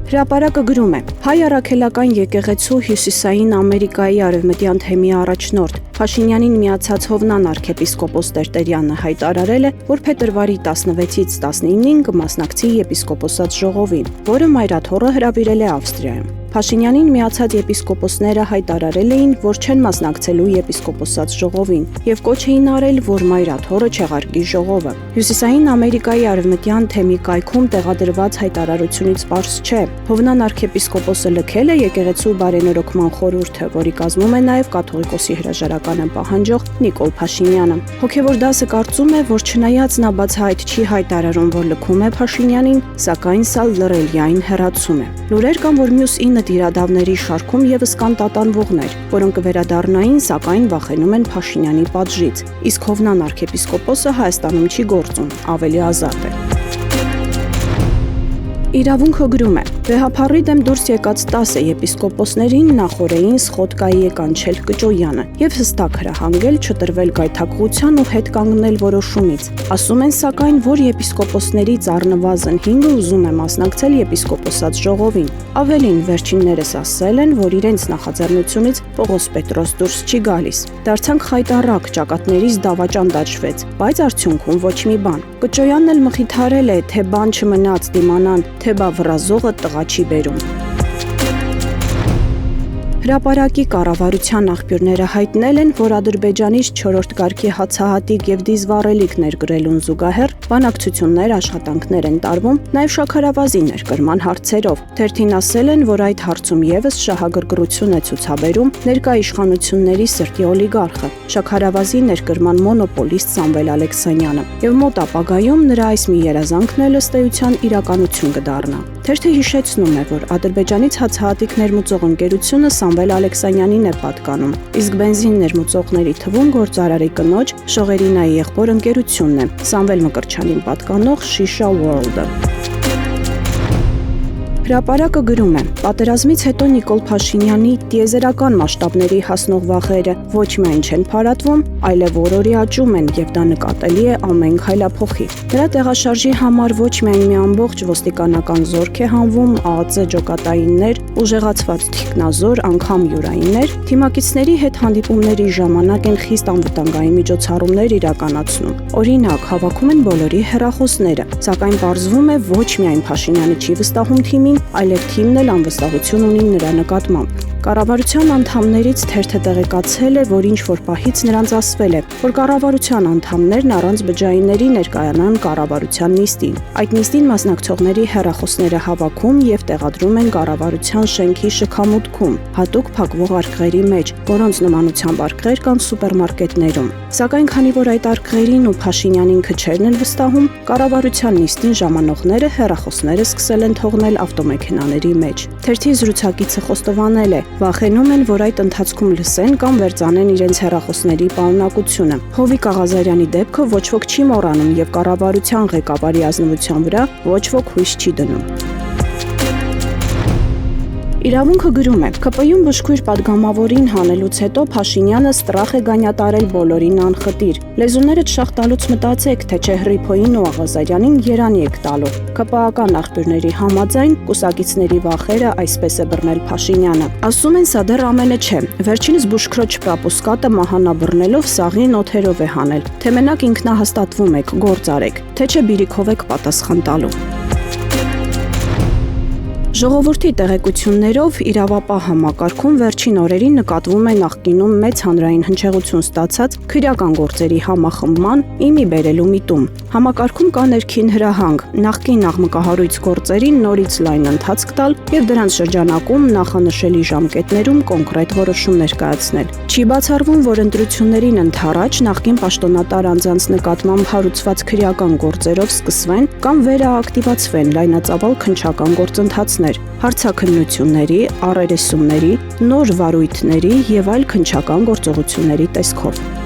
Հրապարակը գրում է. հայ առաքելական եկեղեցու Հյուսիսային Ամերիկայի արևմտյան թեմի առաջնորդ Փաշինյանին միացած Հովնան arczepiskopos Տերտերյանը հայտարարել է, որ փետրվարի 16-ից 19-ին կմասնակցի եպիսկոպոսած ժողովին, որը մայրաթոռը հրավիրել է Ավստրիայում։ Փաշինյանին միացած եպիսկոպոսները հայտարարել էին, որ չեն մասնակցելու եպիսկոպոսած ժողովին եւ կոչ էին արել, որ մայրաթոռը չեղարկի ժողովը։ Հյուսիսային Ամերիկայի արևմտյան թեմի կայքում տեղադրված հայտարարությունից պարզ չէ։ Հովնան arczepiskopos-ը լքել է եկեղեցու բարենորոգման խորհուրդը, որի կազմում է նաեւ կաթողիկոսի հրաժարականը պահանջող Նիկոլ Փաշինյանը։ Հոգևոր դասը կարծում է, որ չնայած նա բացահայտ չի հայտարարում, որ լքում է Փաշինյանին, սակայն սա լրելյային հեռացում է։ Լուրեր կան, որ մյուս 9 դիրադավների շարքում եւս կան տատանվողներ, որոնք կվերադառնային, սակայն վախենում են Փաշինյանի պատժից։ Իսկ Հովնան arczepiskopos-ը Հայաստանում չի գործում, ավելի ազատ է։ Իրավունքը գրում է. Վեհափառի դեմ դուրս եկած 10 եպիսկոպոսներին նախորդին Սխոդկայի է կանչել Կճոյանը եւ հստակ հրահանգել չտրվել գայթակղության ու հետ կանգնել որոշումից։ Ասում են սակայն, որ եպիսկոպոսներից առնվազն 5-ը ուզում է մասնակցել եպիսկոպոսած ժողովին։ Ավելին, վերջիններս ասել են, որ իրենց նախաձեռնությունից Պողոս Պետրոս դուրս չի գալիս։ Դարձանք խայտառակ, ճակատներից դավաճան դաջվեց, բայց արդյունքում ոչ մի բան։ Կճոյանն էլ մխիթարել է, թե բան չմնաց դիմանան, թե բա վրազողը տղա չի բերում։ Հրապարակի կառավարության աղբյուրները հայտնել են, որ Ադրբեջանից 4-րդ կարգի հացահատիկ եւ դիզվառելիք ներգրելուն զուգահեռ բանակցություններ, աշխատանքներ են տարվում նաեւ շաքարավազի ներկրման հարցերով։ Թերթին ասել են, որ այդ հարցում եւս շահագրգռություն է ցուցաբերում ներկա իշխանությունների սրտի օլիգարխը, շաքարավազի ներկրման մոնոպոլիստ Սամվել Ալեքսանյանը։ Եվ մոտ ապագայում նրա այս մի երազանքն էլ ըստ էության իրականություն կդառնա։ Թերթը հիշեցնում է, որ Ադրբեջանից հացահատիկ ներմուծող ընկերությունը Սամվել Ալեքսանյանին է պատկանում, իսկ բենզին ներմուծողների թվում գործարարի կնոջ Շողերինայի եղբոր ընկերությունն է, Սամվել Մկրտչյանին պատկանող Shisha World-ը։ Հրապարակը գրում է. պատերազմից հետո Նիկոլ Փաշինյանի տիեզերական մասշտաբների հասնող վախերը ոչ միայն չեն փարատվում, այլև օրորի աճում են եւ դա նկատելի է ամեն քայլափոխի։ Նրա տեղաշարժի համար ոչ միայն մի ամբողջ ոստիկանական զորք է հանվում, ԱԱԾ ջոկատայիններ, ուժեղացված թիկնազոր, անգամ յուրայիններ, թիմակիցների հետ հանդիպումների ժամանակ են խիստ անվտանգային միջոցառումներ իրականացնում։ Օրինակ, հավաքում են բոլորի հեռախոսները, սակայն պարզվում է ոչ միայն Փաշինյանը չի վստահում թիմին, այլև թիմն էլ անվստահություն ունի նրա նկատմամբ։ Կառավարության անդամներից թերթը տեղեկացել է, որ ինչ-որ պահից նրանց ասվել է, որ կառավարության անդամներն առանց բջջայինների ներկայանան կառավարության նիստին։ Այդ նիստին մասնակցողների հեռախոսները հավաքում եւ տեղադրում են կառավարության շենքի շքամուտքում, հատուկ փակվող արկղերի մեջ, որոնց նմանությամբ արկղեր կան սուպերմարկետներում։ Սակայն քանի որ այդ արկղերին ու Փաշինյանին քչերն են վստահում, կառավարության նիստին ժամանողները հեռախոսները սկսել են թողնել ավտոմեքենաների մեջ։ Թերթի զրուցակիցը խոստովանել է, վախենում են, որ այդ ընթացքում լսեն կամ վերծանեն իրենց հեռախոսների պարունակությունը։ Հովիկ Աղազարյանի դեպքը ոչ ոք չի մոռանում եւ կառավարության ղեկավարի ազնվության վրա ոչ ոք հույս չի դնում։ Իրավունքը գրում է. ԿՊ-ում բժշկույր падգամավորին հանելուց հետո Փաշինյանը ստրախ է գանյատարել բոլորին անխտիր։ Լեզուներդ շաղ տալուց մտածեք, թե չէ Հռիփոյին ու Աղազարյանին երանի եք տալու։ ԿՊԱ-ական աղբյուրների համաձայն կուսակիցների վախերը այսպես է բռնել Փաշինյանը։ Ասում են, սա դեռ ամենը չէ։ Վերջինս բուժքրոջ պրապուսկատը մահանա բռնելով սաղին օթերով է հանել։ Թե մենակ ինքնահաստատվում եք, գործ արեք, թե չէ բիրիքով եք պատասխան տալու։ Ժողովրդի տեղեկություններով իրավապահ համակարգում վերջին օրերին նկատվում է նախկինում մեծ հանրային հնչեղություն ստացած քրեական գործերի համախմբման իմի բերելու միտում։ Համակարգում կա ներքին հրահանգ, նախկին աղմկահարույց գործերին նորից լայն ընթացք տալ եւ դրանց շրջանակում նախանշելի ժամկետներում կոնկրետ որոշումներ կայացնել։ Չի բացառվում, որ ընտրություններին ընդառաջ նախկին պաշտոնատար անձանց նկատմամբ հարուցված քրեական գործերով սկսվեն կամ վերաակտիվացվեն լայնածավալ քննչական գործընթացներ, հարցաքննությունների, առերեսումների, նոր վարույթների եւ այլ քննչական գործողությունների տեսքով։